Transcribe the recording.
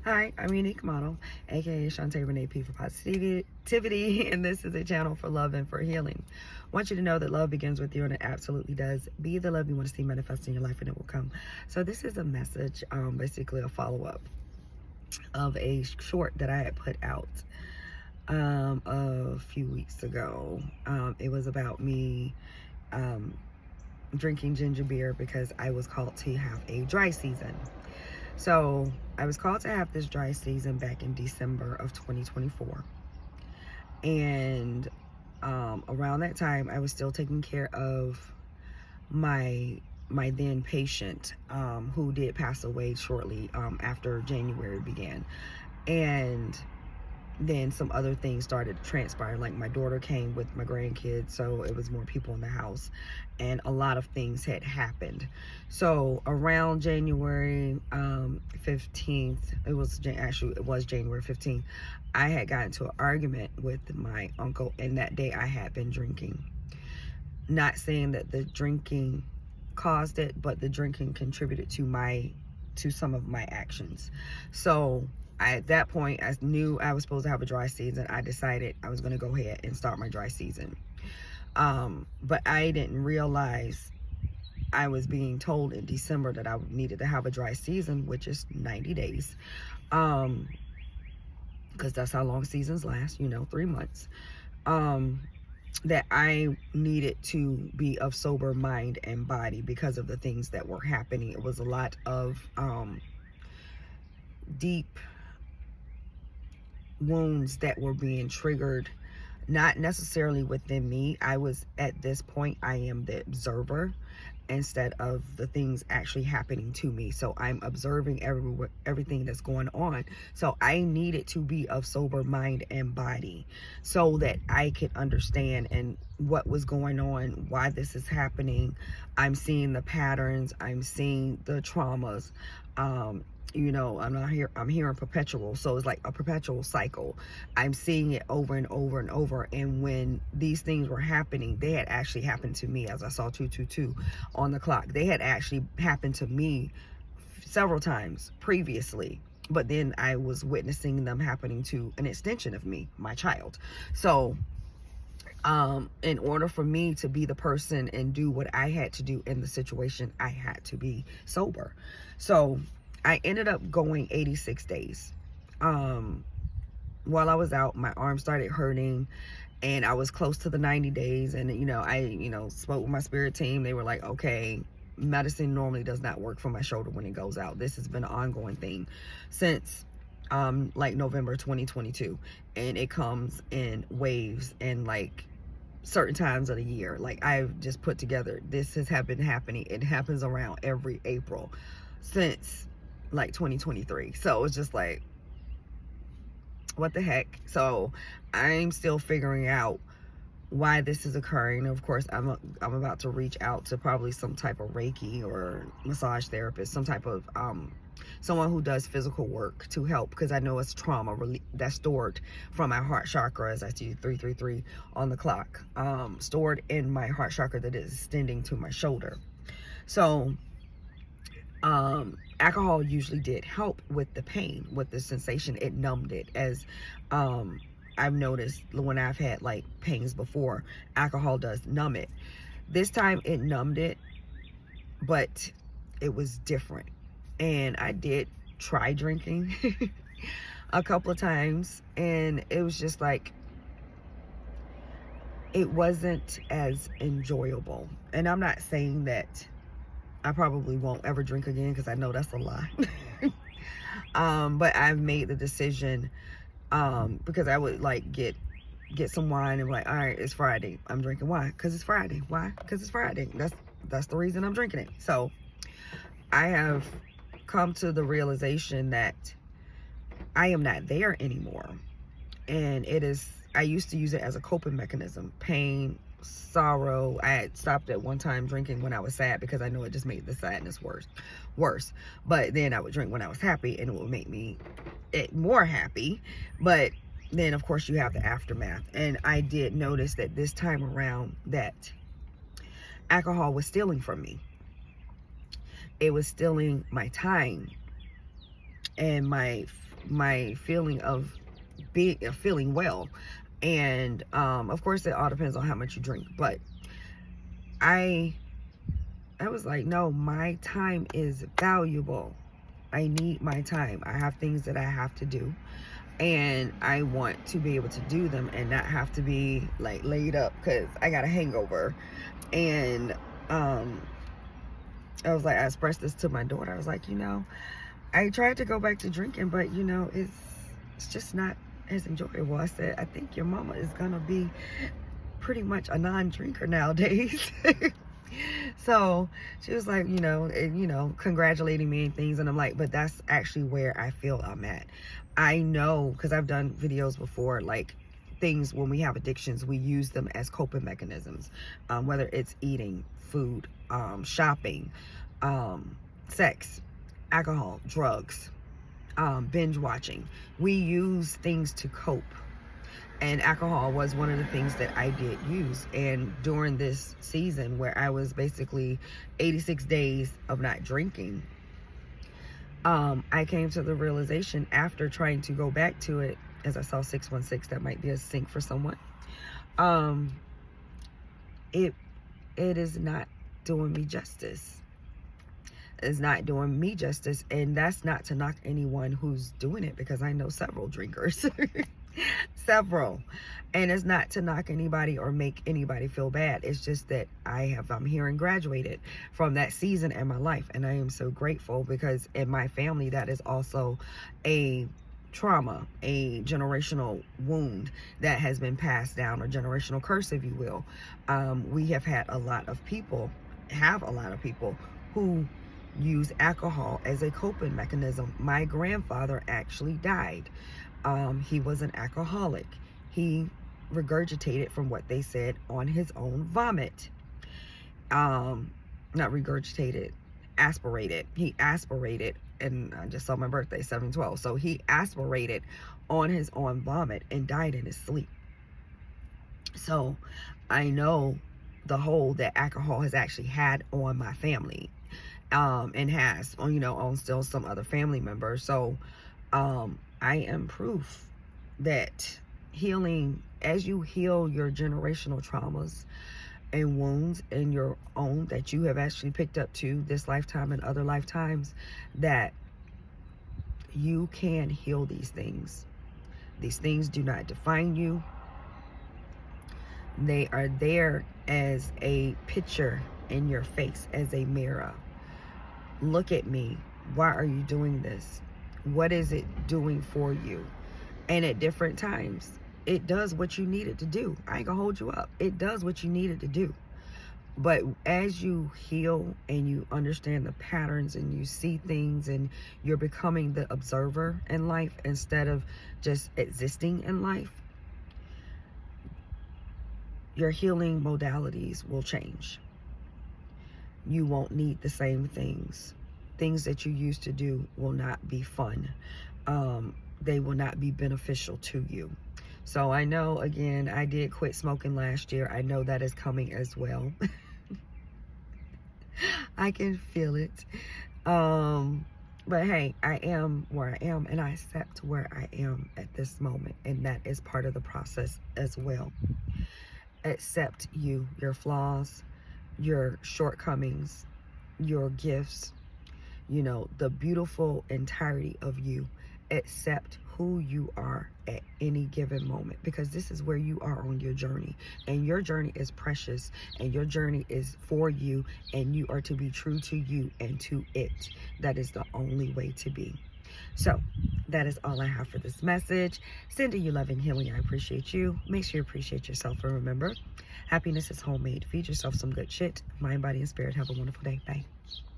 Hi, I'm Unique Model, aka Shantae Renee P for Positivity, and this is a channel for love and for healing. I want you to know that love begins with you, and it absolutely does. Be the love you want to see manifest in your life, and it will come. So this is a message, basically a follow-up of a short that I had put out a few weeks ago. It was about me drinking ginger beer because I was called to have a dry season. So I was called to have this dry season back in December of 2024. And around that time, I was still taking care of my then patient, who did pass away shortly after January began. And then some other things started to transpire, like my daughter came with my grandkids, so it was more people in the house, and a lot of things had happened. So around January 15th, it was January 15th, I had gotten into an argument with my uncle, and that day I had been drinking. Not saying that the drinking caused it, but the drinking contributed to some of my actions. So at that point, I knew I was supposed to have a dry season. I decided I was going to go ahead and start my dry season. But I didn't realize I was being told in December that I needed to have a dry season, which is 90 days. Because that's how long seasons last, 3 months. That I needed to be of sober mind and body because of the things that were happening. It was a lot of deep wounds that were being triggered, not necessarily within me. I was, at this point, I am the observer instead of the things actually happening to me. So I'm observing everything that's going on. So I needed to be of sober mind and body so that I could understand and what was going on, why this is happening. I'm seeing the patterns, I'm seeing the traumas. I'm hearing perpetual, so it's like a perpetual cycle. I'm seeing it over and over and over. And when these things were happening, they had actually happened to me. As I saw 222 on the clock, they had actually happened to me several times previously, but then I was witnessing them happening to an extension of me, my child. So in order for me to be the person and do what I had to do in the situation, I had to be sober. So I ended up going 86 days. While I was out, my arm started hurting, and I was close to the 90 days. And, I spoke with my spirit team. They were like, okay, medicine normally does not work for my shoulder when it goes out. This has been an ongoing thing since like November 2022. And it comes in waves and like certain times of the year. Like I've just put together, this has been happening. It happens around every April since like 2023. So it's just like, what the heck? So I'm still figuring out why this is occurring. Of course, I'm about to reach out to probably some type of Reiki or massage therapist, some type of someone who does physical work to help, because I know it's trauma that's stored from my heart chakra, as I see 333 on the clock, stored in my heart chakra that is extending to my shoulder. So alcohol usually did help with the pain, with the sensation. It numbed it. As I've noticed when I've had like pains before, alcohol does numb it. This time it numbed it, but it was different. And I did try drinking a couple of times, and it was just like, it wasn't as enjoyable. And I'm not saying that I probably won't ever drink again, because I know that's a lie. But I've made the decision, because I would like get some wine and be like, all right, it's Friday, I'm drinking wine because it's Friday. Why? Because it's Friday. That's the reason I'm drinking it. So I have come to the realization that I am not there anymore. And I used to use it as a coping mechanism. Pain, sorrow. I had stopped at one time drinking when I was sad, because I know it just made the sadness worse. But then I would drink when I was happy, and it would make me more happy. But then of course you have the aftermath. And I did notice that this time around that alcohol was stealing from me. It was stealing my time and my my feeling of feeling well. And of course it all depends on how much you drink, but I was like, no, my time is valuable. I need my time. I have things that I have to do, and I want to be able to do them and not have to be like laid up because I got a hangover. And I was like, I expressed this to my daughter. I was like, I tried to go back to drinking, but it's just not as enjoyable. I said, I think your mama is gonna be pretty much a non-drinker nowadays. So she was like, congratulating me and things. And I'm like, but that's actually where I feel I'm at. I know, because I've done videos before, like things when we have addictions, we use them as coping mechanisms, whether it's eating, food, shopping, sex, alcohol, drugs, binge watching. We use things to cope. And alcohol was one of the things that I did use. And during this season where I was basically 86 days of not drinking, I came to the realization after trying to go back to it, as I saw 616, that might be a sync for someone. It is not doing me justice. It's not doing me justice. And that's not to knock anyone who's doing it, because I know several drinkers. Several. And it's not to knock anybody or make anybody feel bad. It's just that I'm here and graduated from that season in my life, and I am so grateful, because in my family that is also a trauma, a generational wound that has been passed down, or generational curse, if you will. We have a lot of people who use alcohol as a coping mechanism. My grandfather actually died. He was an alcoholic. He regurgitated, from what they said, on his own vomit. Not regurgitated, aspirated. He aspirated, and I just saw my birthday, 7/12. So he aspirated on his own vomit and died in his sleep. So I know the hold that alcohol has actually had on my family, and has on still some other family members. So I am proof that healing, as you heal your generational traumas and wounds in your own that you have actually picked up to this lifetime and other lifetimes, that you can heal these things. These things do not define you. They are there as a picture in your face, as a mirror. Look at me. Why are you doing this? What is it doing for you? And at different times, it does what you need it to do. I ain't gonna hold you up. It does what you need it to do. But as you heal and you understand the patterns and you see things, and you're becoming the observer in life instead of just existing in life, your healing modalities will change. You won't need the same things. Things that you used to do will not be fun. They will not be beneficial to you. So I know, again, I did quit smoking last year. I know that is coming as well. I can feel it. But hey, I am where I am, and I accept where I am at this moment. And that is part of the process as well. Accept you, your flaws, your shortcomings, your gifts, the beautiful entirety of you. Accept who you are at any given moment, because this is where you are on your journey, and your journey is precious, and your journey is for you, and you are to be true to you and to it. That is the only way to be. So that is all I have for this message. Sending you love and healing. I appreciate you. Make sure you appreciate yourself, and remember, happiness is homemade. Feed yourself some good shit. Mind, body, and spirit. Have a wonderful day. Bye.